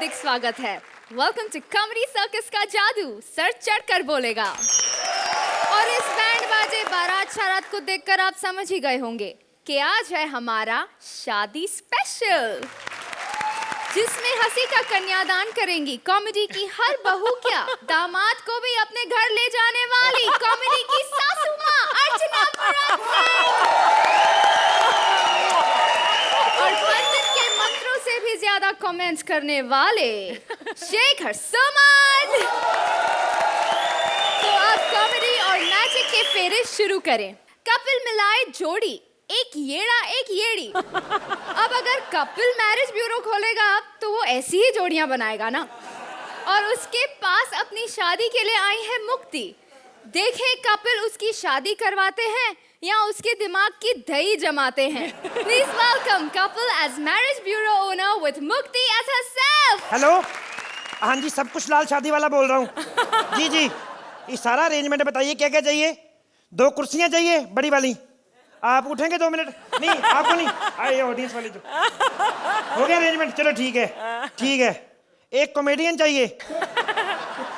हार्दिक स्वागत है। Welcome to comedy circus का जादू सर चढ़ कर बोलेगा। और इस बैंड बाजे बारात शारात को देखकर आप समझ ही गए होंगे कि आज है हमारा शादी स्पेशल, जिसमें हंसी का कन्यादान करेंगी कॉमेडी की हर बहू, क्या दामाद को भी अपने घर ले जाने वाली कॉमेडी की सासू माँ अर्चना और पंडित के मंत्रों से भी ज्यादा कमेंट्स करने वाले शेखर सुमन। तो आप कॉमेडी और मैजिक के फेरे शुरू करें। कपिल मिलाए जोड़ी, एक येड़ा एक येड़ी। अब अगर कपिल मैरिज ब्यूरो खोलेगा तो वो ऐसी ही जोड़ियां बनाएगा ना। और उसके पास अपनी शादी के लिए आई है मुक्ति। देखें कपिल उसकी शादी करवाते हैं या उसके दिमाग की दही जमाते हैं। Please welcome Kapil as marriage bureau owner with Mukti as herself. Hello, हाँ जी, सब कुछ लाल शादी वाला बोल रहा हूँ। जी जी, ये सारा अरेंजमेंट बताइए क्या क्या चाहिए। 2 कुर्सियाँ चाहिए बड़ी वाली। आप उठेंगे 2 मिनट? नहीं आपको नहीं, आइए ऑडियंस वाली जो हो गया अरेंजमेंट। चलो ठीक है ठीक है। एक कॉमेडियन चाहिए,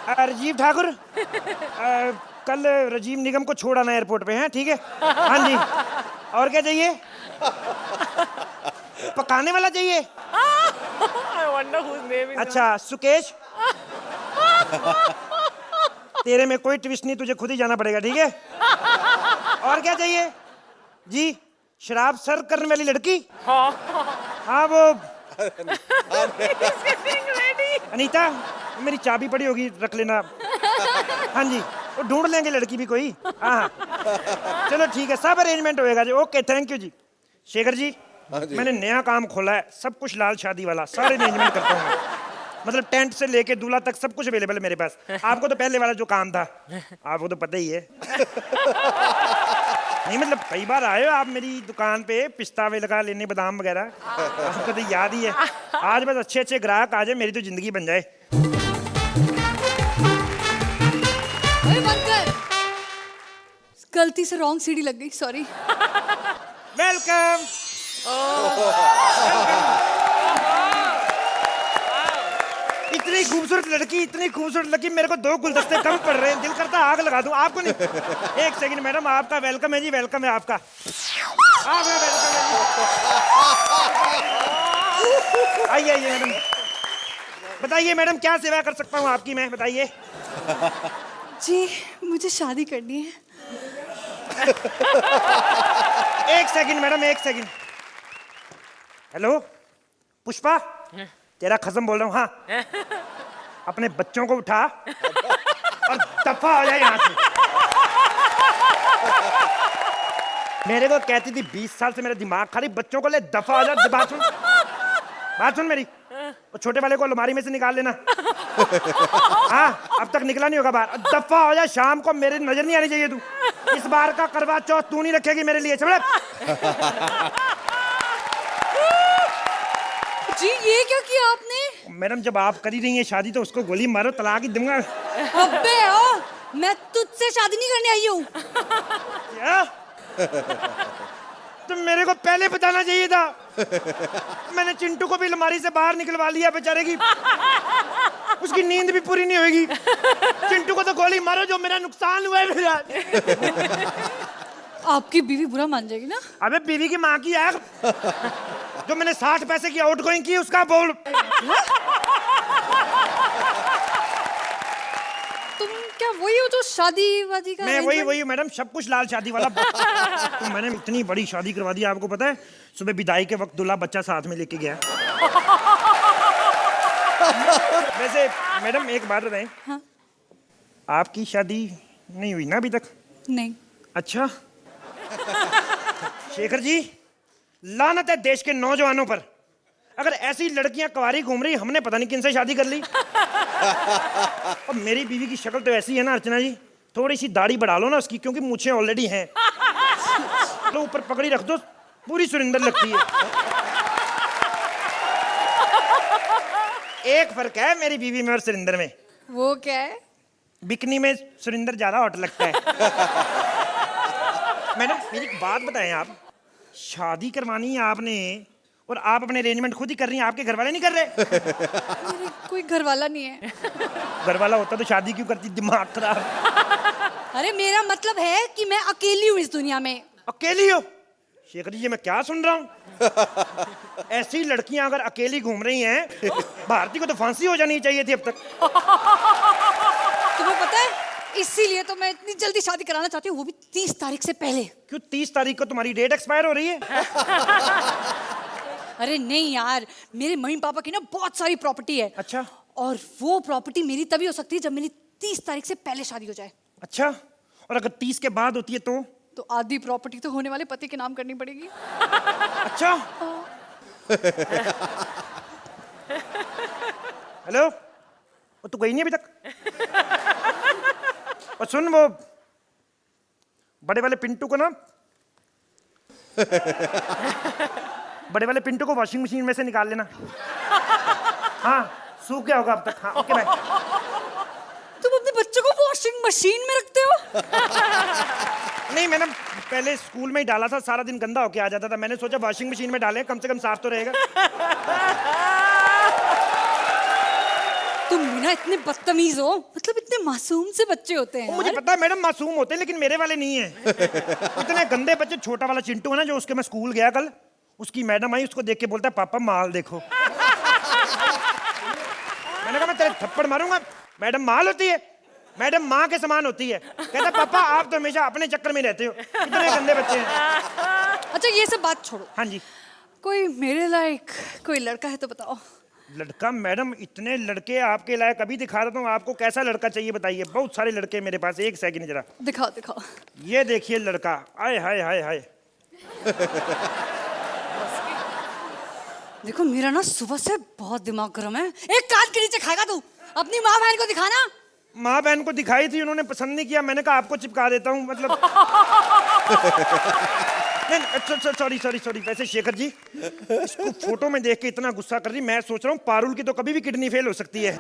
राजीव ठाकुर। कल राजीव निगम को छोड़ आना एयरपोर्ट पे, हैं ठीक है? हाँ जी। और क्या चाहिए? पकाने वाला चाहिए। अच्छा सुकेश, तेरे में कोई ट्विस्ट नहीं, तुझे खुद ही जाना पड़ेगा, ठीक है? और क्या चाहिए जी? शराब सर्व करने वाली लड़की। हाँ वो अनीता, मेरी चाबी पड़ी होगी, रख लेना। हाँ जी, वो ढूंढ लेंगे लड़की भी कोई। हाँ चलो ठीक है, सब अरेंजमेंट होएगा जी। ओके थैंक यू जी। शेखर जी, मैंने नया काम खोला है, सब कुछ लाल शादी वाला, सारे अरेंजमेंट करता हूँ मैं। मतलब टेंट से लेके दूल्हा तक सब कुछ अवेलेबल है मेरे पास। आपको तो पहले वाला जो काम था आपको तो पता ही है। नहीं मतलब कई बार आए हो आप मेरी दुकान पे पिस्ता वगैरह लेने, बादाम वगैरह, आपको तो याद ही है। आज बस अच्छे अच्छे ग्राहक आ जाए, मेरी तो जिंदगी बन जाए। गलती से रॉन्ग सीढ़ी लग गई, सॉरी। वेलकम। इतनी खूबसूरत लड़की, मेरे को 2 गुलदस्ते कम पड़ रहे हैं, दिल करता आग लगा दूं। आपको नहीं? एक सेकंड मैडम, आपका वेलकम है जी, वेलकम है आपका। आपका वेलकम है जी। आइए आइए मैडम, बताइए मैडम क्या सेवा कर सकता हूँ आपकी मैं, बताइए। जी मुझे शादी करनी है। एक सेकंड मैडम, एक सेकंड। हेलो पुष्पा, तेरा खसम बोल रहा हूँ। हाँ, अपने बच्चों को उठा और दफा हो जाए यहाँ से। मेरे को कहती थी 20 साल से मेरा दिमाग खा रही, बच्चों को ले दफा हो जाए। बात सुन मेरी, वो छोटे वाले को अलमारी में से निकाल लेना। हाँ, अब तक निकला नहीं होगा बाहर। दफा हो जाए, शाम को मेरी नजर नहीं आनी चाहिए तू। इस बार का करवा चौथ तू नहीं रखेगी मेरे लिए। चल जी ये क्या किया आपने? मैडम जब आप कर ही रही हैं शादी तो उसको गोली मारो, तलाक ही दूंगा। अबे ओ, मैं तुझसे शादी नहीं करने आई हूँ। क्या? तुम मेरे को पहले बताना चाहिए था। मैंने चिंटू को भी अलमारी से बाहर निकलवा लिया, बेचारे की उसकी नींद भी पूरी नहीं होगी। चिंटू को तो गोली मारो, जो मेरा नुकसान हुआ है मेरा। आपकी बीवी बुरा मान जाएगी ना? अबे बीवी की माँ की यार, जो मैंने 60 पैसे की आउटगोइंग की उसका बोल। तुम क्या वही हो जो शादी वादी का? मैं वही मैडम, सब कुछ लाल शादी वाला। तो मैंने इतनी बड़ी शादी करवा दी, आपको पता है सुबह विदाई के वक्त दूल्हा बच्चा साथ में लेके गया। वैसे मैडम एक बात बताएं। हाँ? आपकी शादी नहीं हुई ना अभी तक? नहीं। अच्छा। शेखर जी, लानत है देश के नौजवानों पर। अगर ऐसी लड़कियां कुंवारी घूम रही, हमने पता नहीं किन से शादी कर ली। अब मेरी बीवी की शक्ल तो ऐसी है ना अर्चना जी, थोड़ी सी दाढ़ी बढ़ा लो ना उसकी, क्योंकि मुझे ऑलरेडी हैं। तो ऊपर पकड़ी रख दो, पूरी सुरिंदर लगती है। एक फर्क है मेरी बीवी में और सुरिंदर में। वो क्या है? बिकनी में सुरिंदर ज्यादा हॉट लगता है। मैडम मेरी बात बताएं, आप शादी करवानी है आपने और आप अपने अरेंजमेंट खुद ही कर रही हैं, आपके घर वाले नहीं कर रहे? मेरे कोई घर वाला नहीं है। घर वाला होता तो शादी क्यों करती, दिमाग खराब। अरे मेरा मतलब है कि मैं अकेली हूँ इस दुनिया में। अकेली हो? शेखर जी ये मैं क्या सुन रहा हूँ? ऐसी लड़कियां अगर अकेली घूम रही हैं, भारती को तो फांसी हो जानी चाहिए थी अब तक। तुम्हें पता है, इसीलिए तो मैं इतनी जल्दी शादी कराना चाहती हूँ, वो भी 30 तारीख से पहले। क्यों 30 तारीख को तुम्हारी डेट एक्सपायर हो रही है? अरे नहीं यार, मेरे मम्मी पापा की ना बहुत सारी प्रॉपर्टी है। अच्छा। और वो प्रॉपर्टी मेरी तभी हो सकती है जब मेरी 30 तारीख से पहले शादी हो जाए। अच्छा, और अगर 30 के बाद होती है तो आधी प्रॉपर्टी तो होने वाले पति के नाम करनी पड़ेगी। अच्छा। हेलो, वो तू गई नहीं अभी तक? और सुन, वो बड़े वाले पिंटू को ना बड़े वाले पिंटू को वॉशिंग मशीन में से निकाल लेना। हाँ, सूख गया होगा अब तक। हाँ, ओके बाय। तुम अपने बच्चों को वॉशिंग मशीन में रखते हो? नहीं, मैंने पहले स्कूल में ही डाला था, सारा दिन गंदा होके आ जाता था। मैंने सोचा वॉशिंग मशीन में डालें, कम से कम साफ तो रहेगा। तुम भी ना इतने बदतमीज हो, मतलब इतने मासूम से बच्चे होते हैं। मुझे पता है मैडम, मासूम होते हैं, लेकिन मेरे वाले नहीं है। इतने गंदे बच्चे। छोटा वाला चिंटू है ना, जो उसके मैं स्कूल गया कल, उसकी मैडम आई, उसको देख के बोलता है पापा माल देखो। मैंने कहा मैं तेरे थप्पड़ मारूंगा। मैडम माल होती है? मैडम माँ के समान होती है। कहता पापा आप तो हमेशा अपने चक्कर में रहते हो, इतने गंदे बच्चे हैं। अच्छा ये सब बात छोड़ो। हाँ जी। कोई मेरे लायक कोई लड़का है तो बताओ। लड़का? मैडम इतने लड़के आपके लायक अभी दिखा देता हूँ आपको। कैसा लड़का चाहिए बताइए? बहुत सारे लड़के हैं मेरे पास। एक सेकंड जरा दिखाओ दिखाओ। ये देखिए लड़का। आय हाय हाय हाय। देखो मेरा ना सुबह से बहुत दिमाग गर्म है। एक कान के नीचे खाएगा तू? अपनी माँ बहन को दिखाना। माँ बहन को दिखाई थी, उन्होंने पसंद नहीं किया। मैंने कहा आपको चिपका देता हूँ, मतलब। नहीं, अच्छा सॉरी सॉरी सॉरी। वैसे शेखर जी, इसको फोटो में देख के इतना गुस्सा कर रही, मैं सोच रहा हूँ पारुल की तो कभी भी किडनी फेल हो सकती है।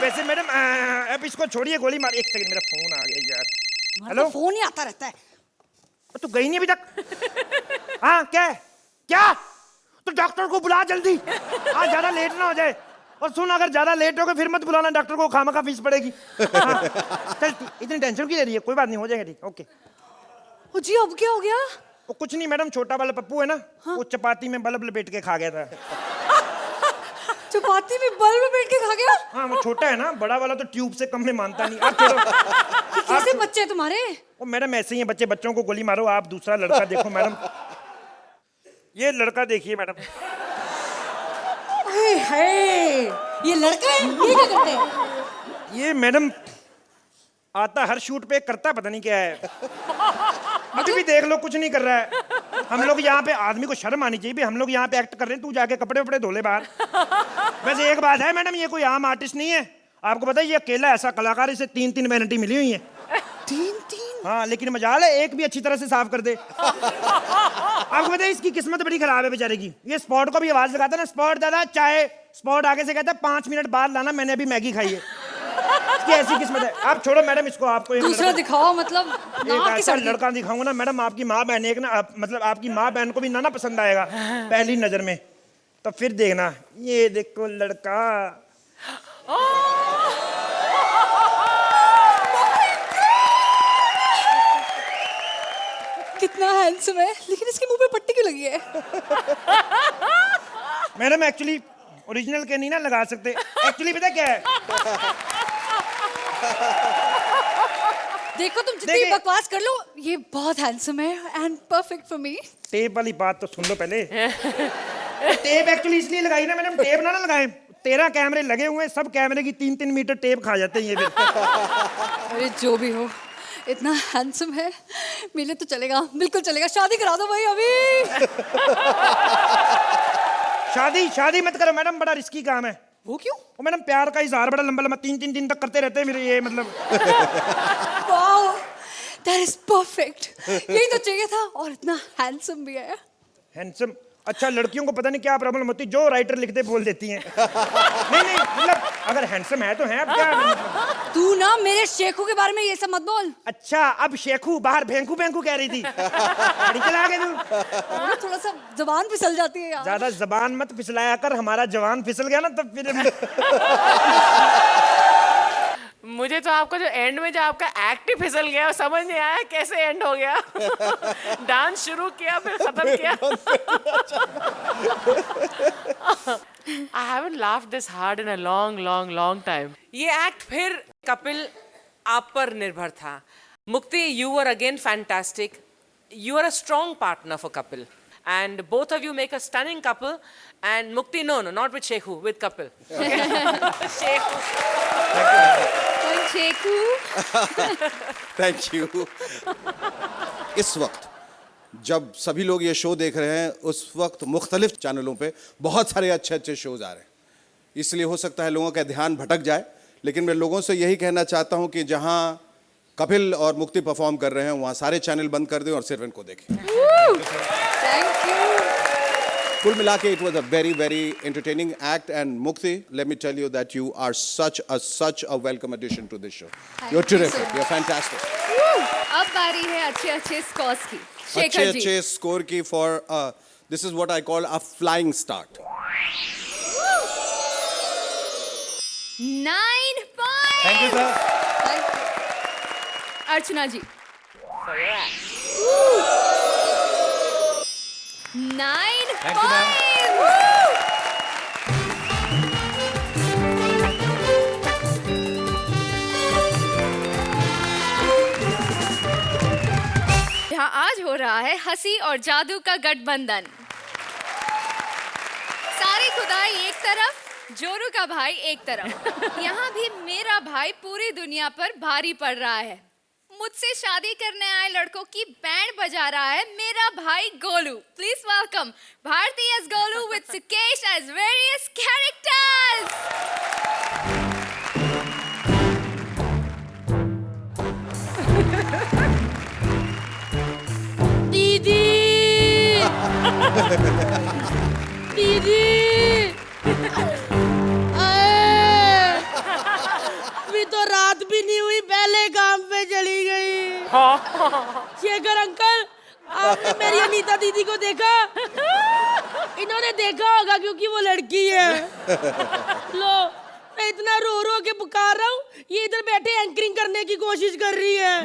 वैसे मैडम अब इसको छोड़िए, गोली मार। एक सेकंड, मेरा फोन आ गया यार। हेलो, फोन ही आता रहता है। तू गई नहीं अभी तक? हाँ, क्या है? क्या? तो डॉक्टर को बुला जल्दी। हाँ, ज्यादा लेट ना हो जाए। और सुन, अगर ज्यादा लेट होगा फिर मत बुलाना डॉक्टर को, खामखा फीस पड़ेगी। हाँ, चल इतनी टेंशन क्यों ले रही है? कोई बात नहीं, हो जाएगा ठीक। ओके। ओ जी, अब क्या हो गया? वो कुछ नहीं मैडम, छोटा वाला पप्पू है ना, हाँ? वो चपाती में बल्ब लपेट के खा गया था। चपाती में बल्ब लपेट के खा गया? हाँ, वो छोटा है ना, बड़ा वाला तो ट्यूब से कम में मानता नहीं। आप छोड़ो। कैसे बच्चे हैं तुम्हारे? वो मैडम ऐसे ही हैं बच्चे, बच्चों को गोली मारो। आप दूसरा लड़का देखो मैडम। ये लड़का देखिए मैडम। ये लड़का है? ये क्या करते हैं? ये मैडम आता हर शूट पे, करता पता नहीं क्या है। अभी भी देख लो, कुछ नहीं कर रहा है। हम लोग यहाँ पे, आदमी को शर्म आनी चाहिए भी, हम लोग यहाँ पे एक्ट कर रहे हैं, तू जाके कपड़े वपड़े धो ले बाहर। वैसे एक बात है मैडम, ये कोई आम आर्टिस्ट नहीं है। आपको पता है, ये अकेला ऐसा कलाकार, इसे 3-3 वैनिटी मिली हुई है। 3-3? हाँ, लेकिन मजाल है एक भी अच्छी तरह से साफ कर दे। आपको पता है इसकी किस्मत बड़ी खराब है बेचारे की। ये स्पॉट को भी आवाज लगाता है ना, स्पॉट दादा चाय। स्पॉट आगे से कहता है 5 मिनट बाद लाना, मैंने अभी मैगी खाई है। इसकी ऐसी किस्मत है। आप छोड़ो मैडम इसको, आपको दूसरा दिखाओ। मतलब एक ऐसा लड़का दिखाऊंगा ना मैडम, आपकी माँ बहन एक ना, मतलब आपकी माँ बहन को भी ना पसंद आएगा पहली नजर में। तो फिर देखना, ये देखो लड़का। कितना हैंडसम है, लेकिन इसके मुंह पे पट्टी क्यों लगी है? मैडम एक्चुअली ओरिजिनल के नहीं ना लगा सकते। एक्चुअली पता क्या है, देखो तुम जितनी बकवास कर लो, ये बहुत हैंडसम है and perfect for me. Tape वाली बात तो सुन लो पहले। टेप एक्चुअली इसलिए लगाई ना मैडम, टेप ना लगाएं। 13 कैमरे लगे हुए हैं, सब कैमरे की 3-3 मीटर टेप खा जाते हैं ये भी। अरे जो भी हो, इतना हैंडसम है, मिले तो चलेगा, बिल्कुल चलेगा। शादी करा दो भाई अभी। शादी मत करो मैडम, बड़ा रिस्की काम है। वो क्यों? वो मैडम प्यार का इजहार बड़ा लंबा लंबा 3-3 दिन तक करते रहते हैं मेरे, ये मतलब। Wow, that is perfect. यही तो चाहिए था, और इतना हैंडसम भी है। हैंडसम? अच्छा, लड़कियों को पता नहीं क्या प्रॉब्लम होती, जो राइटर लिखते बोल देती हैं। नहीं मतलब अगर हैंडसम है तो है, अब क्या। तू ना मेरे शेखू के बारे में ये सब मत बोल। अच्छा, अब शेखू बाहर भेंकू भेंकू कह रही थी। गाड़ी चला के तू थोड़ा सा जबान फिसल जाती है यार। ज्यादा जबान मत फिसलाया कर, हमारा जवान फिसल गया ना तब फिर। मुझे तो आपका जो एंड में जो आपका एक्ट ही फिसल गया, समझ नहीं आया कैसे एंड हो गया। डांस शुरू किया फिर खत्म किया। I haven't laughed this hard in a long time. ये एक्ट फिर कपिल आप पर निर्भर था। मुक्ति, you were again fantastic. You are a strong partner for Kapil. And both of you make a stunning couple. And Mukti, no, not with Shekhu, with Kapil. Shekhu. Shekhu. Thank you. इस वक्त जब सभी लोग ये शो देख रहे हैं, उस वक्त मुख्तलिफ चैनलों पे बहुत सारे अच्छे अच्छे शोज आ रहे हैं, इसलिए हो सकता है लोगों का ध्यान भटक जाए, लेकिन मैं लोगों से यही कहना चाहता हूं कि जहां कपिल और मुक्ति परफॉर्म कर रहे हैं वहां सारे चैनल बंद कर दें और सिर्फ इनको देखें। Thank you. कुल मिला के it was a very very entertaining act and Mukti, let me tell you that you are such a welcome addition to this show. You are terrific, you are fantastic. अब बारी है अच्छे स्कोर्स की। शेखर जी। अच्छे score की for this is what I call a flying start. 9 points। Thank you sir. Archana ji. 9 Thank you, ma'am. points। यहाँ आज हो रहा है हंसी और जादू का गठबंधन। सारी खुदाई एक तरफ, जोरू का भाई एक तरफ। यहाँ भी मेरा भाई पूरी दुनिया पर भारी पड़ रहा है। मुझसे शादी करने आए लड़कों की बैंड बजा रहा है मेरा भाई Golu. Please welcome Bharti as Golu with Sukesh as various characters. दीदी दीदी अभी तो रात भी नहीं हुई, पहले काम पे चली गई। शेखर अंकल, आपने मेरी अनीता दीदी को देखा? इन्होंने देखा होगा क्योंकि वो लड़की है। लो, मैं इतना रो रो के पुकार रहा हूँ, ये इधर बैठे एंकरिंग करने की कोशिश कर रही है।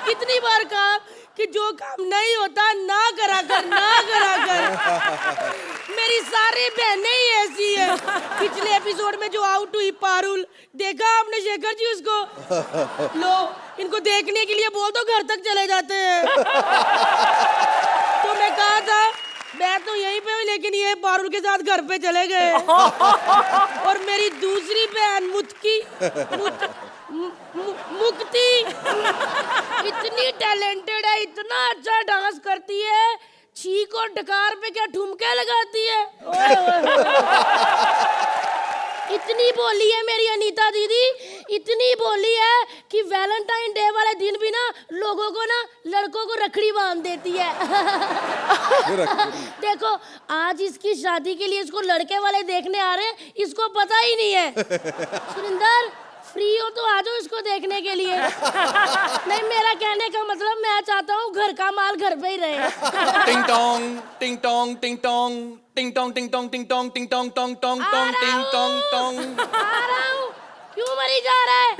कितनी बार कहा कि जो काम नहीं होता ना करा कर, ना करा कर। मेरी सारी बहनें ही ऐसी है। पिछले एपिसोड में जो आउट हुई पारुल, देखा आपने शेखर जी उसको? लो, इनको देखने के लिए बोल दो घर तक चले जाते हैं। तो मैं कहा था मैं तो यहीं पे हूँ, लेकिन ये पारुल के साथ घर पे चले गए। और मेरी दूसरी बहन मुक्ति इतनी टैलेंटेड है, इतना अच्छा डांस करती है, छींक और डकार पे क्या ठुमके लगाती है। इतनी बोली है मेरी अनीता दीदी, इतनी बोली है कि वैलेंटाइन डे वाले दिन भी ना लोगों को ना लड़कों को रखड़ी बांध देती है। देखो, आज इसकी शादी के लिए इसको लड़के वाले देखने आ रहे हैं, इसको पता ही नहीं है। सुरिंदर, फ्री हो तो आ जाओ इसको देखने के लिए। नहीं, मेरा कहने का मतलब मैं चाहता हूँ घर का माल घर पे ही रहे। टिंग टोंग टिंग टोंग टिंग टोंग टिंग टोंग टिंग टोंग टिंग टोंग टिंग टोंग टोंग टोंग टोंग टिंग टोंग टोंग। आ रहा हूँ। क्यों मरी जा रहा है?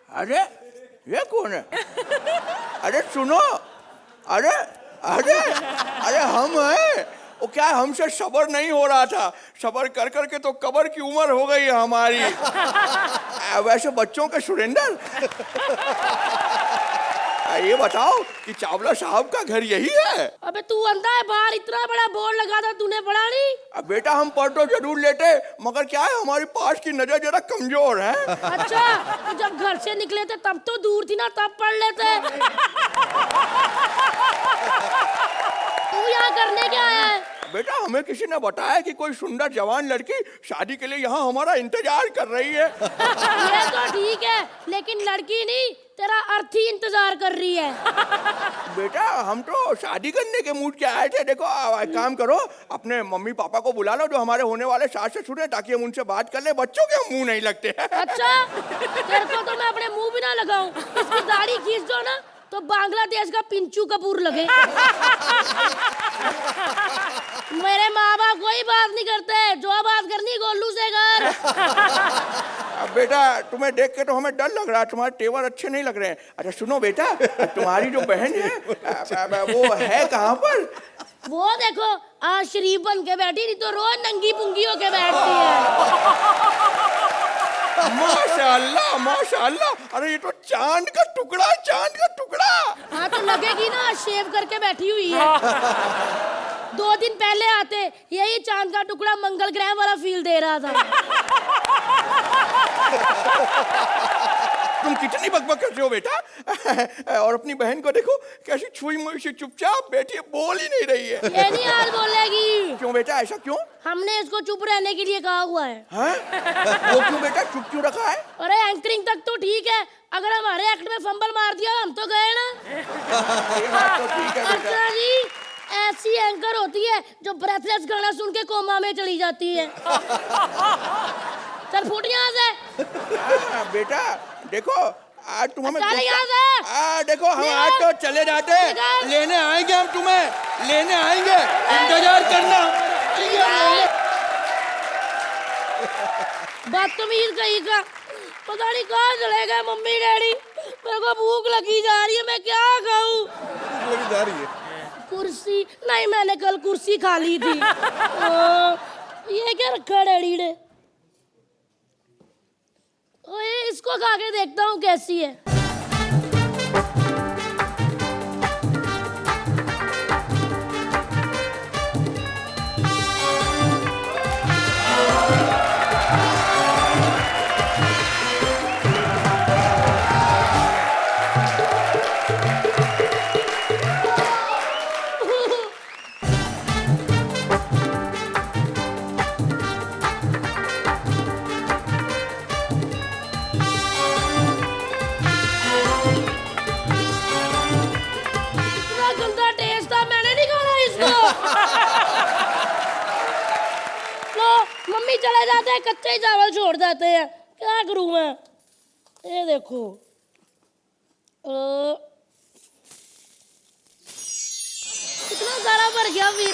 अरे ये कौन है? अरे सुनो, अरे अरे अरे हम हैं। वो क्या है, हमसे सबर नहीं हो रहा था, सबर कर कर के तो कबर की उम्र हो गई है हमारी। वैसे बच्चों के सुरेंदर, ये बताओ कि चावला साहब का घर यही है? अबे तू अंधा है, बाहर इतना बड़ा बोर्ड लगा था, तूने पढ़ा नहीं? अब बेटा हम पढ़ तो जरूर लेते, मगर क्या है हमारी पास की नजर जरा कमजोर है। अच्छा, तो जब घर से निकले थे तब तो दूर थी ना, तब पढ़ लेते। तू यहाँ करने क्या आया है? बेटा हमें किसी ने बताया कि कोई सुंदर जवान लड़की शादी के लिए यहाँ हमारा इंतजार कर रही है। ये तो ठीक है, लेकिन लड़की नहीं तेरा अर्थी इंतजार कर रही है। बेटा हम तो शादी करने के मूड के आए थे। देखो एक काम करो, अपने मम्मी पापा को बुला लो जो हमारे होने वाले सास ससुर हैं, ताकि हम उनसे बात कर ले। बच्चों के मुंह नहीं लगते। अच्छा, तेरे को तो मैं अपने मुंह भी ना लगाऊं। इसकी दाढ़ी खींच दो ना तो बांग्लादेश का पिंचू कपूर लगे। मेरे माँ बाप कोई बात नहीं करते, जो बात करनी गोलू से कर। अब बेटा तुम्हें देख के तो हमें डर लग रहा है, तुम्हारे तेवर अच्छे नहीं लग रहे हैं। अच्छा सुनो बेटा, तुम्हारी जो बहन है वो है कहाँ पर? वो देखो आज शरीफ बन के बैठी, नहीं तो रोज नंगी पुंगी होके बैठती है। माशाअल्लाह माशाअल्लाह, अरे ये तो चांद का टुकड़ा, चांद का टुकड़ा। हाँ तो लगेगी ना, शेव करके बैठी हुई है। 2 दिन पहले आते यही चांद का टुकड़ा मंगल ग्रह वाला फील दे रहा था। तुम कितनी बकबक करते हो बेटा। और अपनी बहन को देखो कैसी छुई मुई से चुपचाप बैठी है, बोल ही नहीं रही है। ये नहीं आज बोलेगी। क्यों बेटा, ऐसा क्यों? हमने इसको चुप रहने के लिए कहा हुआ है। हाँ? वो क्यों बेटा, चुप क्यों रखा है? अरे एंकरिंग तक तो ठीक है, अगर हमारे एक्ट में फंबल मार दिया हम तो गए ना। ये बात तो ठीक है बेटा। अच्छा जी, ऐसी एंकर होती है जो ब्रेथलेस गाना सुन के कोमा में चली जाती है। चल फूट यहाँ से। बेटा देखो आज तुम हमें चल यहाँ से। देखो हम निकल। आज तो चले जाते हैं, निकल। लेने आएंगे हम तुम्हें, लेने आएंगे, इंतजार करना। बदतमीज कहीं का, पता नहीं कहाँ चले गए मम्मी डैडी। मेरे को भूख लगी जा रही है, मैं क्या खाऊं? लगी जा रही है। कुर्सी नहीं, मैंने कल कुर्सी खा ली थी। ये क्या रखा डैडी ने? ओए इसको खा के देखता हूँ कैसी है। मम्मी चले जाते हैं, कच्चे ही चावल छोड़ जाते हैं, क्या करूं मैं? ये देखो इतना सारा भर गया फिर।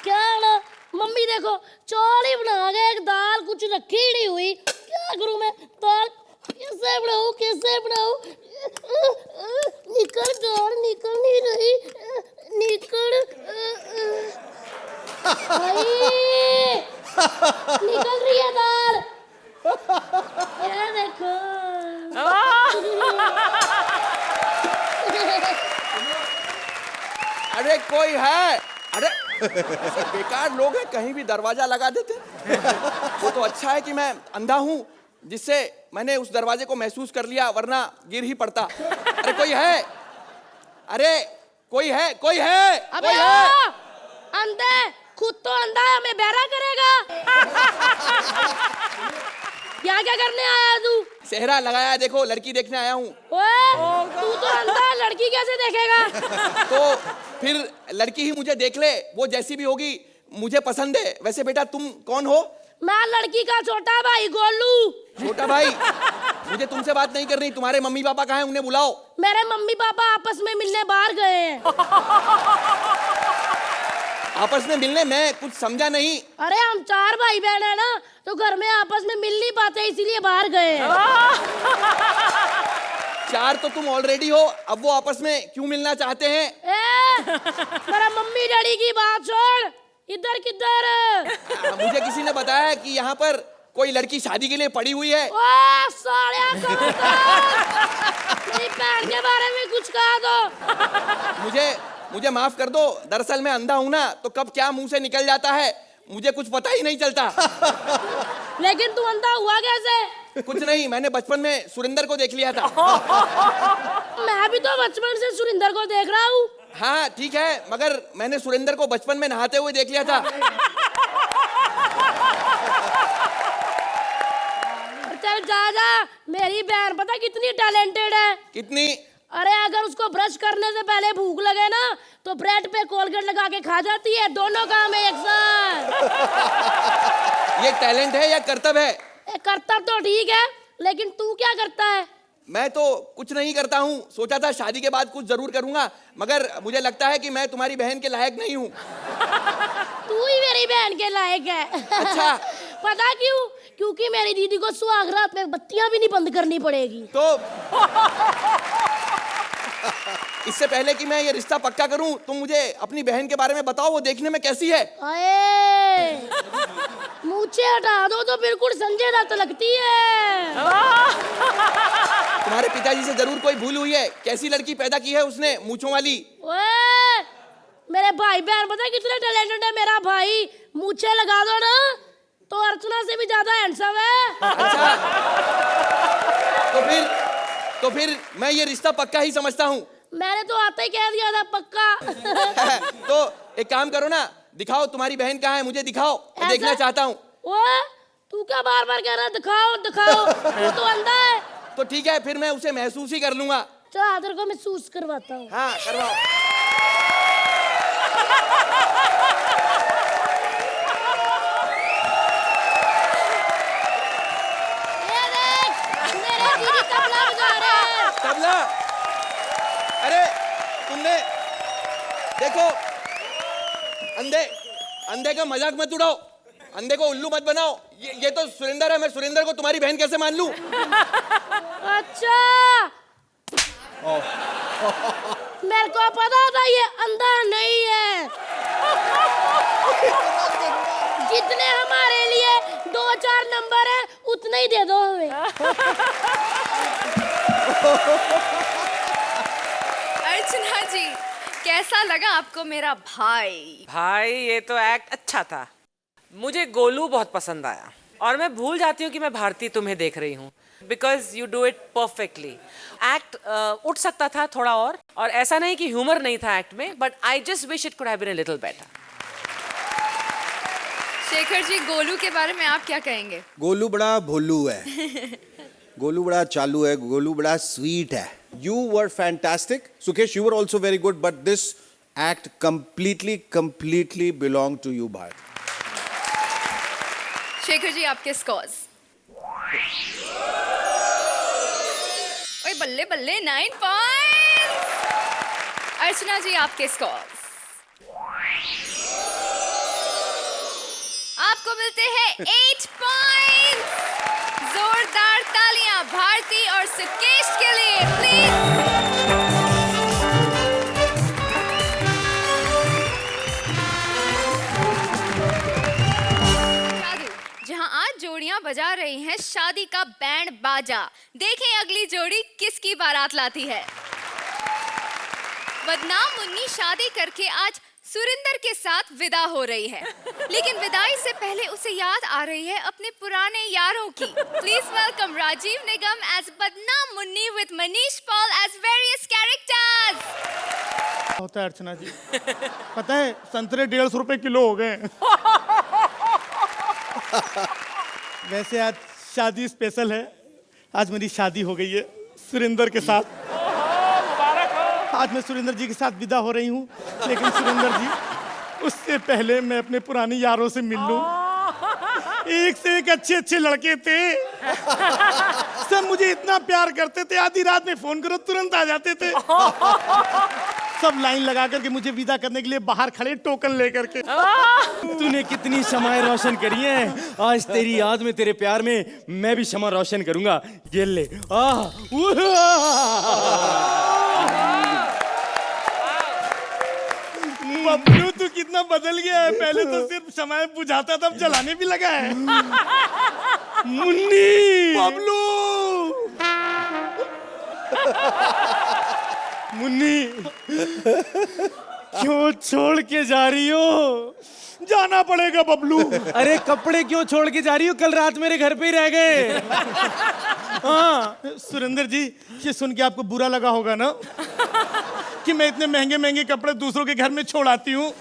क्या ना मम्मी देखो चौल ही बना गए, एक दाल कुछ रखी ही नहीं हुई, क्या करूं मैं? दाल कैसे बनाऊं, कैसे बनाऊं? निकल दाल निकल नहीं रही, निकल निकल रही है दाल। ये देखो अरे कोई है? अरे बेकार लोग हैं, कहीं भी दरवाजा लगा देते। वो तो अच्छा है कि मैं अंधा हूँ, जिससे मैंने उस दरवाजे को महसूस कर लिया, वरना गिर ही पड़ता। अरे कोई है? अरे कोई है? कोई है? अबे कोई है? अंधे, खुद तो अंधा है, हमें बहरा करेगा। यहाँ क्या करने आया तू? सेहरा लगाया, देखो लड़की देखने आया हूँ। तू तो अंधा है, लड़की कैसे देखेगा? तो फिर लड़की ही मुझे देख ले, वो जैसी भी होगी मुझे पसंद है। वैसे बेटा तुम कौन हो? मैं लड़की का छोटा भाई गोलू। छोटा भाई? मुझे तुमसे बात नहीं करनी। तुम्हारे मम्मी पापा कहाँ हैं, उन्हें बुलाओ। मेरे मम्मी पापा आपस में मिलने बाहर गए हैं। आपस में मिलने? मैं कुछ समझा नहीं। अरे हम 4 भाई बहन है ना, तो घर में आपस में मिल नहीं पाते, इसीलिए बाहर गए हैं। 4 तो तुम ऑलरेडी हो, अब वो आपस में क्यों मिलना चाहते हैं? मेरा मम्मी डैडी की बात छोड़, इधर किधर? मुझे किसी ने बताया कि यहाँ पर कोई लड़की शादी के लिए पड़ी हुई है। सालिया मेरी बहन के बारे में कुछ कहा तो। मुझे माफ कर दो, दरअसल मैं अंधा हूं ना, तो कब क्या मुंह से निकल जाता है मुझे कुछ पता ही नहीं चलता। लेकिन तू अंधा हुआ कैसे? कुछ नहीं, मैंने बचपन में सुरिंदर को देख लिया था। मैं भी तो बचपन से सुरिंदर को देख रहा हूँ। हाँ ठीक है, मगर मैंने सुरिंदर को बचपन में नहाते हुए देख लिया था। चल अंकल जा जा, मेरी बहन पता कितनी टैलेंटेड है। कितनी? अरे अगर उसको ब्रश करने से पहले भूख लगे ना तो ब्रेड पे कोलगेट लगा के खा जाती है, दोनों काम है एक साथ। ये टैलेंट है या कर्तव्य है? कर्तव्य तो ठीक है, लेकिन तू क्या करता है? मैं तो कुछ नहीं करता हूँ। सोचा था शादी के बाद कुछ जरूर करूंगा, मगर मुझे लगता है कि मैं तुम्हारी बहन के लायक नहीं हूँ। तू ही मेरी बहन के लायक है। अच्छा। पता क्यों? क्योंकि मेरी दीदी को सुहाग रात में बत्तियां भी नहीं बंद करनी पड़ेगी। तो इससे पहले कि मैं ये रिश्ता पक्का करूं, तुम मुझे अपनी बहन के बारे में बताओ, वो देखने में कैसी है? अये, मूछें हटा दो तो बिल्कुल संजय दत्त लगती है। तुम्हारे पिताजी से जरूर कोई भूल हुई है। कैसी लड़की पैदा की है उसने, मूंछों वाली? ओए, मेरे भाई बहन पता है कितने टैलेंटेड है मेरा भाई। मूछें लगा दो ना तो अर्चना से भी ज्यादा हैंडसम है। अच्छा, तो फिर मैं ये रिश्ता पक्का ही समझता हूँ। मैंने तो आते ही कह दिया था पक्का। तो एक काम करो ना, दिखाओ तुम्हारी बहन कहाँ है, मुझे दिखाओ, मैं देखना चाहता हूँ। ओए, तू क्या बार बार कह रहा है दिखाओ दिखाओ? वो तो अंधा है। तो ठीक है, फिर मैं उसे महसूस ही कर लूंगा। चल आदर को महसूस करवाता हूँ। हाँ, करवाओ। ये देख, मेरे दीदी तबला बजा रहे हैं। तबला? अरे तुमने देखो, अंधे का मजाक मत उड़ाओ, अंधे को उल्लू मत बनाओ। ये तो सुरेंद्र है, मैं सुरेंद्र को तुम्हारी बहन कैसे मान लूं? अच्छा, मेरे को पता था ये अंधा नहीं है। जितने हमारे लिए 2-4 नंबर है उतने ही दे दो हमें। अर्चना जी, कैसा लगा आपको मेरा भाई? भाई ये तो एक्ट अच्छा था। मुझे गोलू बहुत पसंद आया और मैं भूल जाती हूँ कि मैं भारती तुम्हें देख रही हूँ, because you do it perfectly. Act उठ सकता था थोड़ा और ऐसा नहीं कि ह्यूमर नहीं था एक्ट में, but I just wish it could have been a little better. Shekhar ji, Golu के बारे में आप क्या कहेंगे? गोलू बड़ा भोलू है, गोलू बड़ा चालू है, गोलू बड़ा स्वीट है। You were fantastic. Sukesh, you were also very good, but this act completely belonged to you, Bharat. Shekhar ji, आपके स्कोर्स? ओए बल्ले बल्ले, 9 पॉइंट्स। अर्चना जी, आपके स्कोर्स? आपको मिलते हैं 8 पॉइंट्स। जोरदार तालियां भारती और सुकेश के लिए, प्लीज। जहां आज जोड़ियां बजा रही हैं शादी का बैंड बाजा, देखें अगली जोड़ी किसकी बारात लाती है। बदनाम मुन्नी शादी करके आज सुरिंदर के साथ विदा हो रही है, लेकिन विदाई से पहले उसे याद आ रही है अपने पुराने यारों की। Please welcome Rajeev Nigam as Badnaam Munni with Manish Paul as various characters. होता है अर्चना जी, पता है संतरे 150 रुपए किलो हो गए। वैसे आज शादी स्पेशल है, आज मेरी शादी हो गई है सुरेंद्र के साथ। आज मैं सुरेंद्र जी के साथ विदा हो रही हूँ, लेकिन सुरेंद्र जी उससे पहले मैं अपने पुराने यारों से मिल लूं। एक से एक अच्छे अच्छे लड़के थे, सब मुझे इतना प्यार करते थे, आधी रात में फोन करो तुरंत आ जाते थे। सब लाइन लगा करके मुझे विदा करने के लिए बाहर खड़े टोकन लेकर के। तूने कितनी शमाएं रोशन करी हैं, आज तेरी याद में, तेरे प्यार में मैं भी शमा रोशन करूंगा। ये ले। बबलू तू कितना बदल गया है, पहले तो सिर्फ शमाएं बुझाता था, अब जलाने भी लगा है। मुन्नी, बबलू, मुन्नी क्यों छोड़ के जा रही हो? जाना पड़ेगा बबलू। अरे कपड़े क्यों छोड़ के जा रही हो? कल रात मेरे घर पे ही रह गए। हाँ सुरेंद्र जी, ये सुन के आपको बुरा लगा होगा ना कि मैं इतने महंगे महंगे कपड़े दूसरों के घर में छोड़ आती हूँ,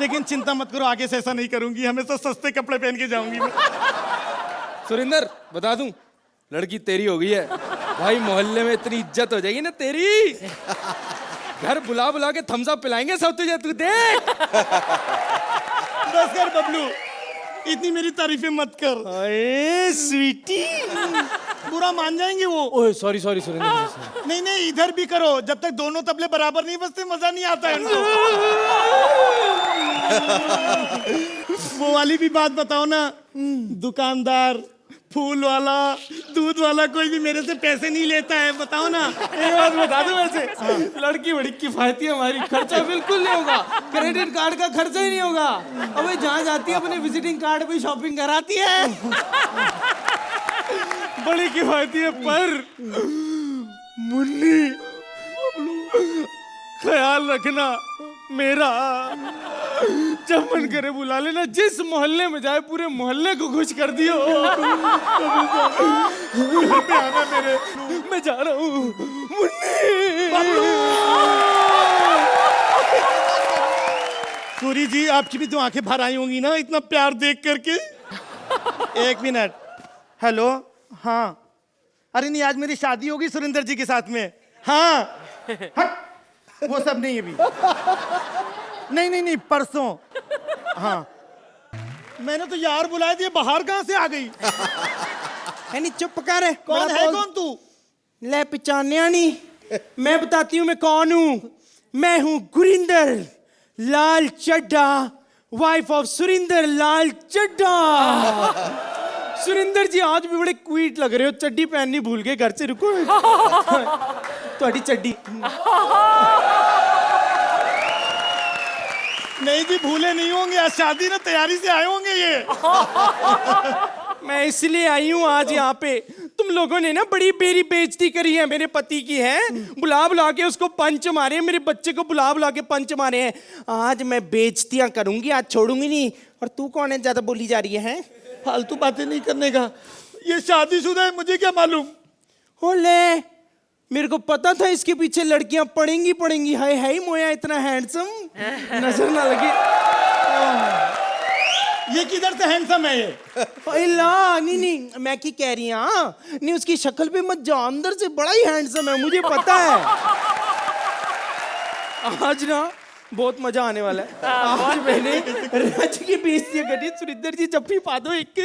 लेकिन चिंता मत करो, आगे से ऐसा नहीं करूंगी, हमेशा सस्ते कपड़े पहन के जाऊंगी मैं। सुरिंदर बता दूं, लड़की तेरी हो गई है भाई। मोहल्ले में इतनी इज्जत हो जाएगी ना तेरी, घर बुला बुला के थम्स अप पिलाएंगे सब तुझे, तू देख। बस कर बबलू, इतनी मेरी तारीफें मत कर। अरे स्वीटी, बुरा मान जाएंगे वो। ओए सॉरी सॉरी सुरिंदर जी, sorry। नहीं नहीं, इधर भी करो, जब तक दोनों तबले बराबर नहीं बजते मजा नहीं आता है इनको। वो वाली भी बात बताओ ना, दुकानदार, फूल वाला, दूध वाला, कोई भी मेरे से पैसे नहीं लेता है, बताओ ना। एक बात बता दूं वैसे, लड़की बड़ी किफायती है हमारी, खर्चा बिल्कुल नहीं होगा, क्रेडिट कार्ड का खर्चा ही नहीं होगा। अबे जहाँ जाती है अपने विजिटिंग कार्ड पे शॉपिंग कराती है। बड़ी किफायती है। पर मुन्नी, ख्याल रखना मेरा, जब मन करे बुला लेना, जिस मोहल्ले में जाए पूरे मोहल्ले को खुश कर दियो। घर पे आना मेरे, मैं जा रहा हूँ। सूरी जी, आपकी भी तो आंखें भर आई होंगी ना इतना प्यार देख करके। एक मिनट, हेलो, हाँ। अरे नहीं, आज मेरी शादी होगी सुरिंदर जी के साथ में। हाँ, हट, वो सब नहीं अभी, नहीं नहीं नहीं, परसों। हाँ, मैंने तो यार बुलाए थे, बाहर कहाँ से आ गई? नहीं चुप कर। कौन है, कौन तू? ले पहचानिया नहीं, मैं बताती हूँ मैं कौन हूँ। मैं हूँ गुरिंदर लाल चड्ढा, वाइफ ऑफ सुरिंदर लाल चड्ढा। सुरिंदर जी आज भी बड़े क्वीट लग रहे हो, चड्डी पहननी भूल गए घर से। रुको, थोड़ी चड्डी। नहीं जी, भूले नहीं होंगे, आज शादी ना तैयारी से आए होंगे ये। मैं इसलिए आई हूँ आज यहाँ पे, तुम लोगों ने ना बड़ी बेरी बेइज्जती करी है मेरे पति की, है बुला बुला के उसको पंच मारे, मेरे बच्चे को बुला बुला के पंच मारे हैं। आज मैं बेइज्जतियां करूंगी, आज छोड़ूंगी नहीं। और तू कौन है ज्यादा बोली जा रही है? फालतू बातें नहीं करने का, ये शादीशुदा है, मुझे क्या मालूम। हो ले, मेरे को पता था इसके पीछे लड़कियां पड़ेंगी पड़ेंगी। हाय हाय मोया इतना हैंडसम, नजर ना लगे। ये किधर से हैंडसम है ये? ला नहीं नहीं, मैं की कह रही हूँ नहीं, उसकी शक्ल पे मत जाओ, अंदर से बड़ा ही हैंडसम है, मुझे पता है। आज ना बहुत मजा आने वाला है। आज मैंने रज की बेइज्जती करी। सुरिंदर जी जप्पी पा दो एक।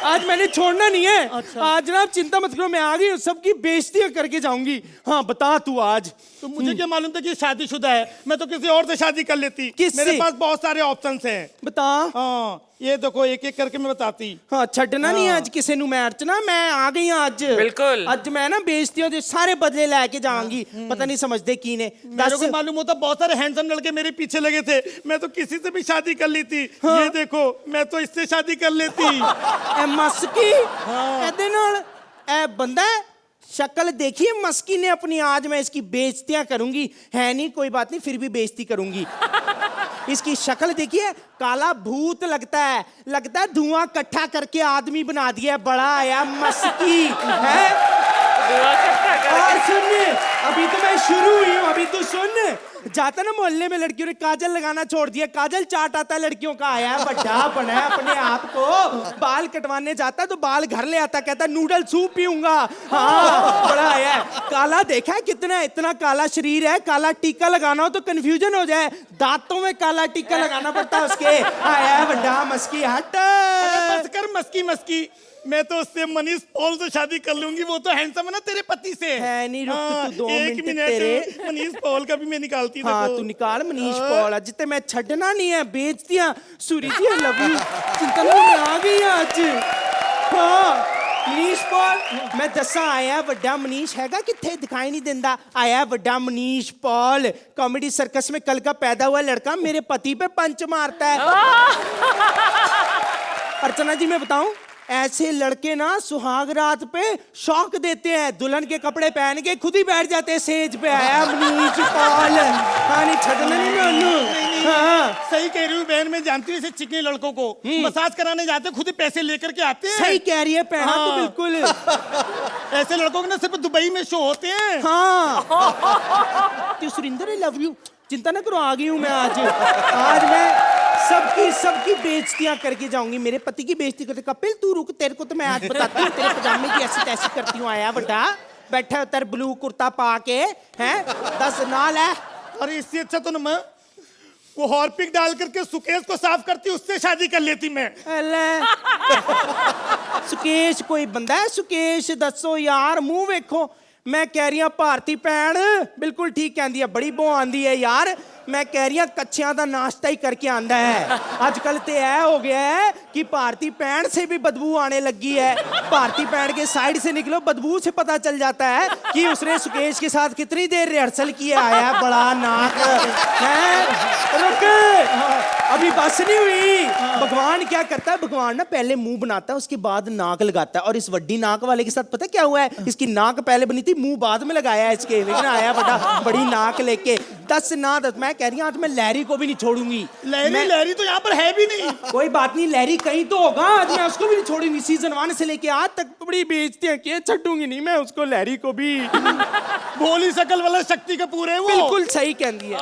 आज मैंने छोड़ना नहीं है। अच्छा। आज ना आप चिंता मत करो, मैं आ गई हूँ, सबकी बेइज्जतियां करके जाऊंगी। हाँ बता तू आज। तो मुझे क्या मालूम था कि शादीशुदा है, मैं तो किसी और से शादी कर लेती। किससे? मेरे पास बहुत सारे ऑप्शंस हैं। बता। हाँ, ये देखो एक एक करके मैं बताती। हाँ छड़ना नहीं आज किसी नु। मैं अर्चना, मैं आ गई हूँ आज। बिल्कुल। आज मैं ना बेइज्जतियों दे सारे बदले लेके जाऊंगी। पता नहीं समझते की ने। मेरे को मालूम होता, बहुत सारे हैंडसम लड़के मेरे पीछे लगे थे, मैं तो किसी से भी शादी कर ली थी। हाँ। ये देखो, मैं तो इससे शादी कर लेती। ए मस्की एदे नाल ए बंदा शक्ल देखिए मस्की ने अपनी। आज मैं इसकी बेइज्जतियां करूंगी। है नहीं कोई बात नहीं, फिर भी बेइज्जती करूंगी। इसकी शक्ल देखिए, काला भूत लगता है, लगता है धुआं इकट्ठा करके आदमी बना दिया। बड़ा आया मस्की है। और सुन, अभी तो मैं शुरू हुई हूँ, अभी तो सुन। जाता ना मोहल्ले में लड़कियों ने काजल लगाना छोड़ दिया, काजल चाट आता है लड़कियों का। आया बड़ा बना है अपने आप को, बाल कटवाने जाता तो बाल घर ले आता, कहता नूडल सूप पीऊंगा। हाँ बड़ा आया है। काला देखा है कितना, इतना काला शरीर है, काला टीका लगाना हो तो कंफ्यूजन हो जाए, दांतों में काला टीका लगाना पड़ता है उसके। आया बड़ा मस्की। हट बस कर मस्की मस्की, मैं तो उससे मनीष पॉल से शादी कर लूंगी, वो तो हैंडसम है ना तेरे पति से। है नहीं, रुक तू 2 एक मिनट तेरे। मनीष पॉल का भी मैं निकालती। हाँ तू निकाल मनीष पॉल, जितने मैं छड़ना नहीं है, बेइज्जतियां। सूरी जी आई लव यू, चिंता नहीं, मैं आ गई आज। हाँ मनीष पॉल, मैं दसा आया वड्डा मनीष हैगा किथे, दिखाई नहीं देंदा। आया वड्डा मनीष पॉल, कॉमेडी सर्कस में कल का पैदा हुआ लड़का, मेरे पति पे पंच मारता है। अर्चना जी मैं बताऊं, ऐसे लड़के ना सुहाग रात पे शौक देते हैं, दुल्हन के कपड़े पहन के खुद ही बैठ जाते हैं सेज पे। आया मनीष पॉल। हाँ नहीं छड़ना नहीं मैं उन्हें। हाँ सही कह रही हूँ बहन, मैं जानती हूँ ऐसे चिकने लड़कों को मसाज कराने जाते खुद ही पैसे लेकर के आते हैं। सही कह रही है पहना। हाँ। तो बिल्कुल ऐसे लड़कों के ना सिर्फ दुबई में शो होते हैं। हाँ। तू सुरिंदर आई लव यू, चिंता ना करो, आ गई हूँ मैं आज। आज मैं सबकी बेइज्जतियां करके जाऊंगी। मेरे पति की बेइज्जती करते। कपिल तू रुक, तेरे को तो मैं आज बताती हूँ, तेरे पजामे की ऐसी तैसी करती हूँ। आया बड़ा बैठा उतर ब्लू कुर्ता पा के, हैं 10 नाल है। अरे इससे अच्छा तो ना मैं वो हॉर्पिक डाल करके सुकेश को साफ करती, उससे शादी कर लेती मैं। अले सुकेश कोई बंदा है सुकेश? दसो यार, मुंह वेखो। मैं कह रही हूं भारती भैन बिल्कुल ठीक कहती है, बड़ी बो आंदी है यार। मैं कह रही हूं कच्चियां दा नाश्ता ही करके आंदा है। आजकल तो यह हो गया है कि भारती भैन से भी बदबू आने लगी है। भारती भैन के साइड से निकलो, बदबू से पता चल जाता है कि उसने सुकेश के साथ कितनी देर रिहर्सल किया। आया बड़ा नाक है। रुक, अभी बस नहीं हुई। भगवान क्या करता है, भगवान ना पहले मुंह बनाता है, उसके बाद नाक लगाता है। और इस वड्डी नाक वाले के साथ पता क्या हुआ है? इसकी नाक पहले बनी थी, मुंह बाद में लगाया है इसके। लेकिन आया बड़ी नाक लेके 10 ना 10। मैं कह रही हूं आज मैं लहरी को भी नहीं छोड़ूंगी। लहरी तो यहाँ पर है भी नहीं। कोई बात नहीं, लहरी कहीं तो होगा। आज मैं उसको भी नहीं छोड़ूंगी। सीजन 1 से लेके आज तक बड़ी बेइज्जतियां की, छूंगी नहीं मैं उसको, लहरी को भी। भोली शकल वाला शक्ति कपूर है वो। बिल्कुल सही कहती है।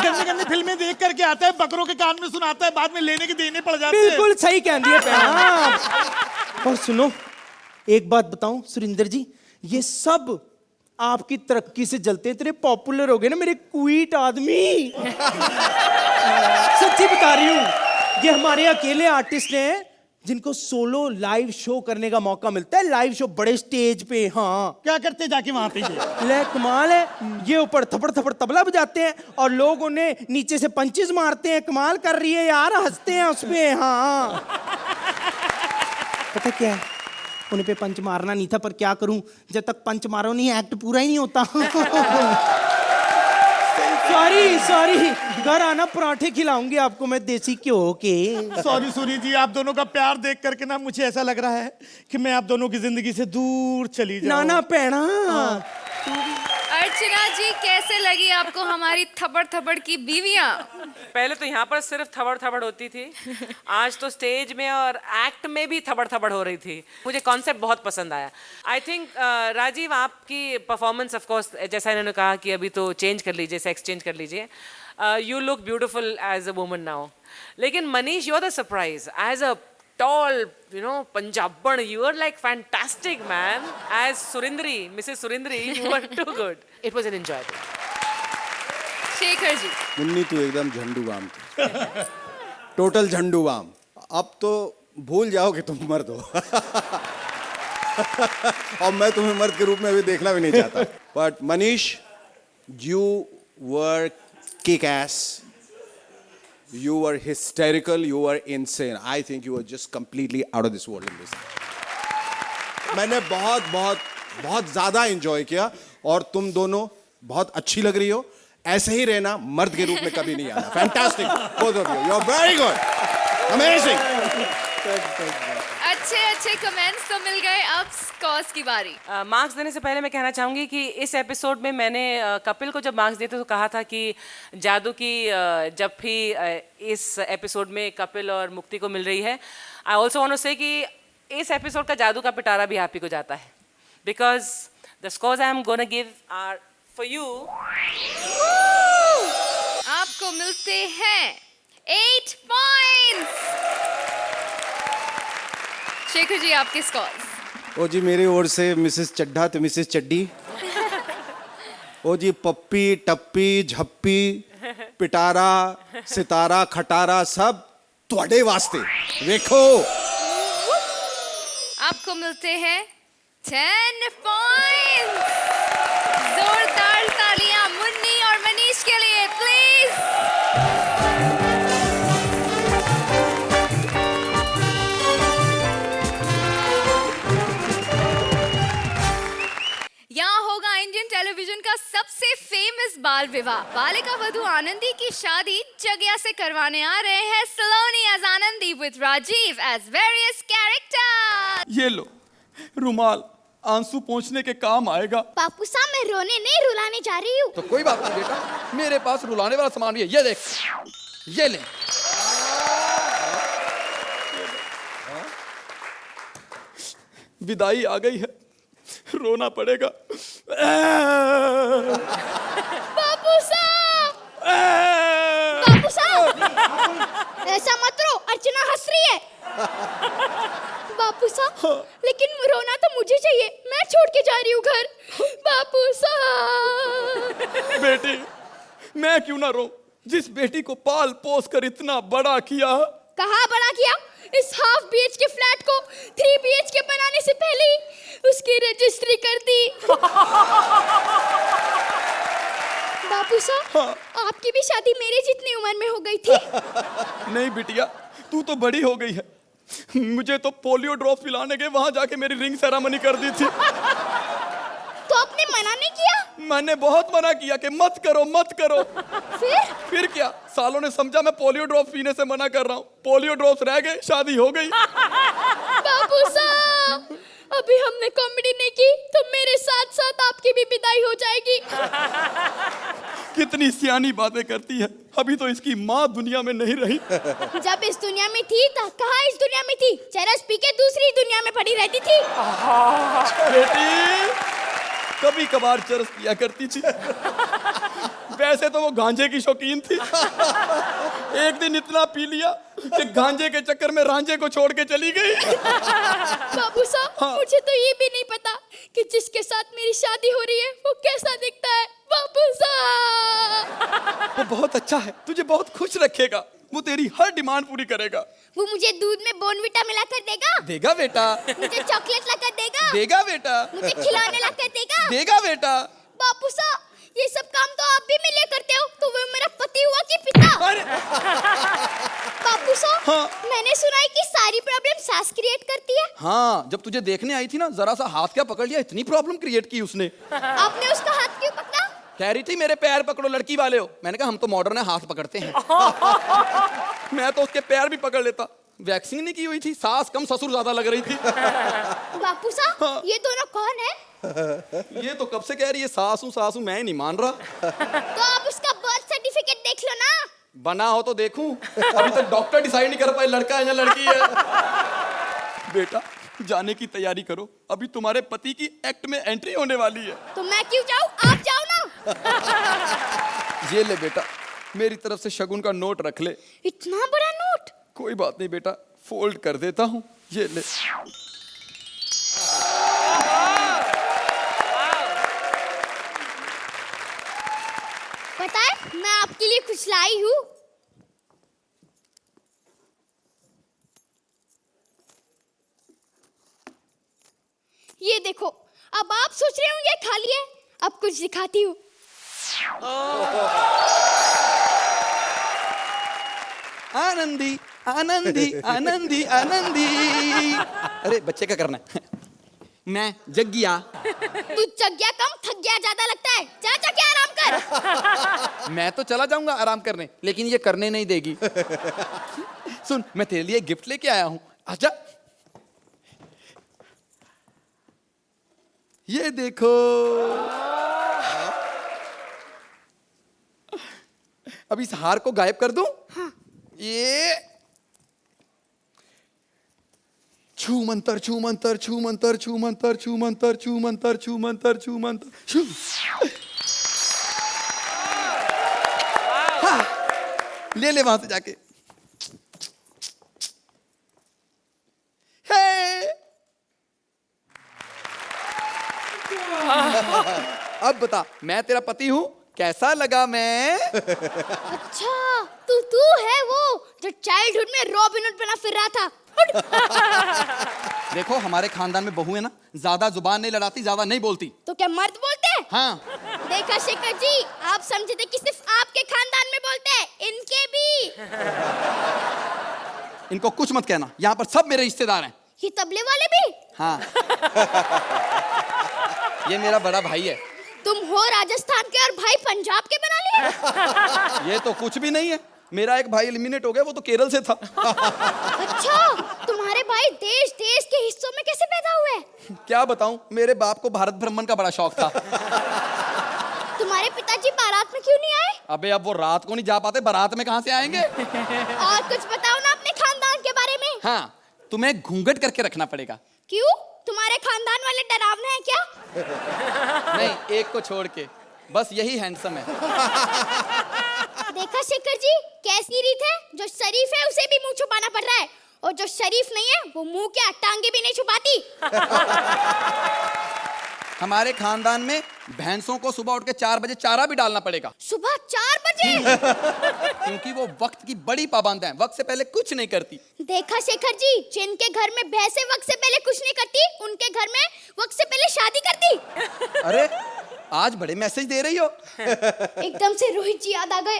गंदी गंदी फिल्में देख करके आता है, बकरों के कान में सुनाता है, बाद में लेने के देने पड़ जाते हैं। बिल्कुल सही कहती है। और सुनो, एक बात बताऊं सुरिंदर जी, ये सब आपकी तरक्की से जलते इतने पॉपुलर हो गए ना मेरे क्वीट आदमी। सच्ची बता रही हूं, ये हमारे अकेले आर्टिस्ट हैं जिनको सोलो लाइव शो करने का मौका मिलता है। लाइव शो बड़े स्टेज पे। हाँ, क्या करते जाके वहां पे? ले कमाल है। ये ऊपर थपड़ थपड़ तबला बजाते हैं और लोग उन्हें नीचे से पंचेस मारते हैं। कमाल कर रही है यार, हंसते हैं उसपे। हाँ पता क्या है, उन्हें पे पंच मारना नहीं था, पर क्या करूं, जब तक पंच मारो नहीं एक्ट पूरा ही नहीं होता। सॉरी, घर आना, पराठे खिलाऊंगी आपको मैं देसी घ्यो के। सॉरी जी, आप दोनों का प्यार देख करके ना मुझे ऐसा लग रहा है कि मैं आप दोनों की जिंदगी से दूर चली जाऊं। ना पैना। अर्चना जी, कैसे लगी आपको हमारी थपड़ थपड़ की बीवियां? पहले तो यहाँ पर सिर्फ थबड़ थबड़ होती थी, आज तो स्टेज में और एक्ट में भी थबड़ थबड़ हो रही थी। मुझे कॉन्सेप्ट बहुत पसंद आया। आई थिंक राजीव, आपकी परफॉर्मेंस ऑफ कोर्स जैसा इन्होंने कहा कि अभी तो चेंज कर लीजिए, सेक्स चेंज कर लीजिए। You look beautiful as a woman now. लेकिन Manish, you are the surprise as a tall, Punjaban. You are like fantastic, man. As Surindri, Mrs. Surindri, you were too good. It was an enjoyable. Shekhar ji, Munni तू एकदम Zandu balm थी। Total Zandu balm. अब तो भूल जाओ कि तुम मर्द हो। और मैं तुम्हें मर्द के रूप में अभी देखना भी नहीं चाहता। But Manish, you were kick ass. You were hysterical, you were insane. I think you were just completely out of this world in this. मैंने बहुत ज़्यादा enjoy किया और तुम दोनों बहुत अच्छी लग रही हो। ऐसे ही रहना, मर्द के रूप में कभी नहीं आना। Fantastic, both of you. You're very good. Amazing. अच्छे कमेंट्स तो मिल गए, अब स्कॉर्स की बारी। मार्क्स देने से पहले मैं कहना चाहूँगी कि इस एपिसोड में मैंने कपिल को जब मार्क्स दिए थे तो कहा था कि जादू की जब भी इस एपिसोड में कपिल और मुक्ति को मिल रही है। आई ऑल्सो वांट टू से कि इस एपिसोड का जादू का पिटारा भी आप ही को जाता है, because the scores I am gonna give are for you. आपको मिलते हैं 8 पॉइंट्स। शेखर जी, आपके स्कोर्स। ओ जी, मेरी ओर से मिसेस चड्ढा तो मिसेस चड्डी। ओ जी, पप्पी टप्पी झप्पी पिटारा सितारा खटारा सब ਤੁਹਾਡੇ वास्ते। देखो, आपको मिलते हैं 10 पॉइंट्स। जोरदार तालियां मुन्नी और मनीष के लिए प्लीज। यहाँ होगा इंडियन टेलीविजन का सबसे फेमस बाल विवाह। बालिका वधू आनंदी की शादी जगिया से करवाने आ रहे हैं Saloni as Anandi with Rajeev as various character. ये लो रुमाल, आंसू पोंछने के काम आएगा। बापू साहब, मैं रोने नहीं रुलाने जा रही हूँ। तो कोई बात नहीं बेटा, मेरे पास रुलाने वाला सामान भी है। ये देख, ये ले। विदाई आ गई है, रोना पड़ेगा। बापू साहब, बापू साहब ऐसा मत रो, अर्चना हंस रही है। बापू साहब लेकिन रोना तो मुझे चाहिए, मैं छोड़ के जा रही हूँ घर। बापू साहब बेटी, मैं क्यों ना रो, जिस बेटी को पाल पोस कर इतना बड़ा किया। कहाँ बड़ा किया? इस हाफ बीएच के फ्लैट को 3 BHK बनाने से पहले ही उसकी रजिस्ट्री कर दी। बापू साहब हाँ। आपकी भी शादी मेरी जितनी उम्र में हो गई थी। नहीं बिटिया, तू तो बड़ी हो गई है। मुझे तो पोलियो ड्रॉप पिलाने के वहां जाके मेरी रिंग सेरेमनी कर दी थी। तो आपने मना नहीं किया? मैंने बहुत मना किया कि मत करो मत करो। फिर क्या सालों ने समझा मैं पोलियो ड्रॉप पीने से मना कर रहा हूँ। पोलियो ड्रॉप्स रह गए, शादी हो गई। बापू साहब अभी हमने कॉमेडी नहीं की तो मेरे साथ साथ आपकी भी विदाई हो जाएगी। कितनी सियानी बातें करती है। अभी तो इसकी माँ दुनिया में नहीं रही। जब इस दुनिया में थी तो कहाँ इस दुनिया में थी, चरस पी के दूसरी दुनिया में पड़ी रहती थी। बेटी कभी कभार चरस पिया करती थी, वैसे तो वो गांजे की शौकीन थी। एक दिन इतना पी लिया कि गांजे के चक्कर में रांझे को छोड़ के चली गई। बाबू साहब हाँ। मुझे तो ये भी नहीं पता कि जिसके साथ मेरी शादी हो रही है वो कैसा दिखता है। बाबू साहब वो बहुत अच्छा है, तुझे बहुत खुश रखेगा, वो तेरी हर डिमांड पूरी करेगा। वो मुझे दूध में बोर्नविटा मिलाकर देगा। देगा बेटा। मुझे चॉकलेट लाकर देगा। देगा बेटा। मुझे खिलौने लाकर देगा। देगा बेटा। बापू साहब ये सब काम तो आप भी मिले करते हो, तो वो मेरा पति हुआ कि पिता? अरे बापू साहब हाँ। मैंने सुना है कि सारी प्रॉब्लम सास क्रिएट करती है। हाँ, जब तुझे देखने आई थी ना, जरा सा हाथ क्या पकड़ लिया, इतनी प्रॉब्लम क्रिएट की उसने। आपने उसका हाथ क्यों पकड़ा? कह रही थी मेरे पैर पकड़ो, लड़की वाले हो। मैंने कहा हम तो मॉडर्न है, हाथ पकड़ते हैं। मैं तो उसके पैर भी पकड़ लेता। वैक्सीन नहीं की हुई थी, सास कम ससुर ज्यादा लग रही थी। बापू साहब हाँ। ये दोनों कौन है? ये तो कब से कह रही है सासू सासू, मैं ही नहीं मान रहा। तो आप उसका बर्थ सर्टिफिकेट देख लो ना। बना हो तो देखूं। अभी तक डॉक्टर डिसाइड नहीं कर पाए लड़का है या लड़की है। बेटा जाने की तैयारी करो, अभी तुम्हारे पति की एक्ट में एंट्री होने वाली है। तो मैं क्यों जाऊं, आप जाओ ना। ये ले बेटा, मेरी तरफ से शगुन का नोट रख ले। इतना बड़ा नोट? कोई बात नहीं बेटा, फोल्ड कर देता हूँ, ये ले। पता है मैं आपके लिए कुछ लाई हूँ। ये देखो, अब आप सोच रहे होंगे खाली है, अब कुछ दिखाती हूँ। आनंदी आनंदी आनंदी आनंदी। अरे बच्चे का करना है। मैं जग गया। तू जग गया कम, थक गया ज्यादा लगता है। जा जाके आराम कर। मैं तो चला जाऊंगा आराम करने, लेकिन ये करने नहीं देगी। सुन, मैं तेरे लिए गिफ्ट लेके आया हूं, आजा। ये देखो। अब इस हार को गायब कर दूं? हाँ। ये छू मंतर छू मंतर छू मंतर छू मंतर छू मंतर छू मंतर छू मंतर छू मंतर छू। हाँ, ले ले वहां से जाके। अब बता, मैं तेरा पति हूं, कैसा लगा मैं? अच्छा तू है वो जो चाइल्डहुड में रॉबिन हुड बना फिर रहा था। देखो हमारे खानदान में बहू है ना, ज्यादा जुबान नहीं लड़ाती, ज्यादा नहीं बोलती। तो क्या मर्द बोलते हैं? हाँ। देखा शेखर जी, आप समझे थे कि सिर्फ आपके खानदान में बोलते हैं, इनके भी। इनको कुछ मत कहना, यहाँ पर सब मेरे रिश्तेदार हैं। ये तबले वाले भी? हाँ। ये मेरा बड़ा भाई है। तुम हो राजस्थान के और भाई पंजाब के बना लिए? ये तो कुछ भी नहीं है, मेरा एक भाई एलिमिनेट हो गया, वो तो केरल से था। अच्छा, तुम्हारे भाई देश देश के हिस्सों में कैसे पैदा हुए? क्या बताऊं, मेरे बाप को भारत भ्रमण का बड़ा शौक था। तुम्हारे पिताजी बारात में क्यों नहीं आए? अबे अब वो रात को नहीं जा पाते, बारात में कहां से आएंगे? और कुछ बताओ ना अपने खानदान के बारे में। हाँ, तुम्हें घूंघट करके रखना पड़ेगा। क्यों? तुम्हारे खानदान वाले डरावने हैं क्या? नहीं, एक को छोड़ के, बस यही हैंडसम है। जी कैसी रीत है, जो शरीफ है उसे भी मुंह छुपाना पड़ रहा है, और जो शरीफ नहीं है वो मुंह क्या टांगे भी नहीं छुपाती। हमारे खानदान में भैंसों को सुबह उठ के 4 बजे चारा भी डालना पड़ेगा, सुबह 4 बजे। क्योंकि वो वक्त की बड़ी पाबंद है, वक्त से पहले कुछ नहीं करती। देखा शेखर जी, जिनके घर में भैंसें वक्त से पहले कुछ नहीं करती, उनके घर में वक्त से पहले शादी करती। अरे आज बड़े मैसेज दे रही हो। एकदम से रोहित जी याद आ गए।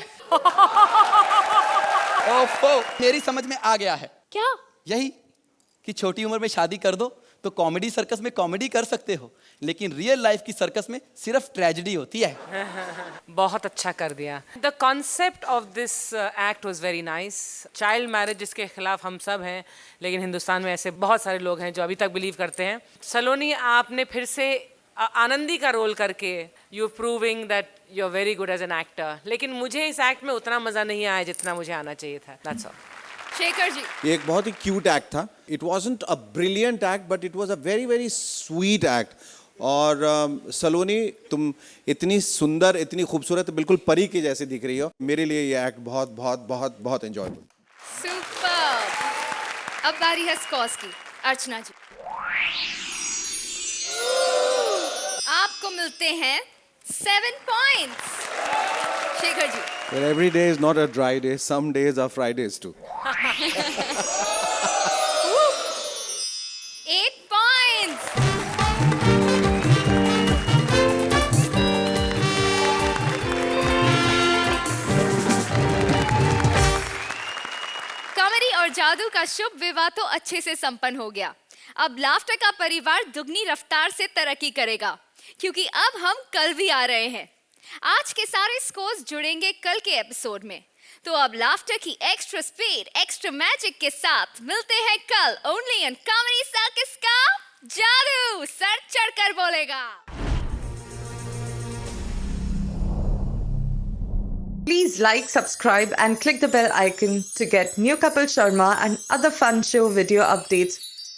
ओफो, मेरी समझ में आ गया है। क्या? यही कि छोटी उम्र में शादी कर दो तो कॉमेडी सर्कस में कॉमेडी कर सकते हो, लेकिन रियल लाइफ की सर्कस में सिर्फ ट्रेजेडी होती है। बहुत अच्छा कर दिया। The concept of this act was very nice. Child marriage जिसके खिलाफ हम सब हैं, लेकिन हिंदुस्तान में ऐसे बहुत सारे लोग हैं जो अभी तक बिलीव करते हैं। सलोनी, आपने फिर से आनंदी का रोल करके you proving that you are very good as an actor, लेकिन मुझे इस एक्ट में उतना मजा नहीं आया जितना मुझे आना चाहिए था। That's all. शेखर जी, ये एक बहुत ही क्यूट एक्ट था। It wasn't a brilliant act, but it was a very very sweet act. और सलोनी, तुम इतनी सुंदर, इतनी खूबसूरत, बिल्कुल परी की जैसे दिख रही हो। मेरे लिए ये एक्ट बहुत बहुत बहुत बहुत एंजॉयबल। सुपर। अब बारी है स्कॉर्स की। अर्चना जी, आपको मिलते हैं 7 points. Shekhar ji, Well, every day is not a dry day. Some days are Fridays too. 8 points. Comedy और जादू का शुभ विवाह तो अच्छे से संपन्न हो गया। अब लाफ्टर का परिवार दुगनी रफ्तार से तरक्की करेगा, क्योंकि अब हम कल भी आ रहे हैं। आज के सारे स्कोर्स जुड़ेंगे कल के एपिसोड में, तो अब लाफ्टर की एक्स्ट्रा स्पीड, एक्स्ट्रा मैजिक के साथ मिलते हैं कल ओनली ऑन कॉमेडी सर्कस का जादू सर चढ़कर बोलेगा। Please like, subscribe and click the bell icon to get new Kapil Sharma and other fun show video updates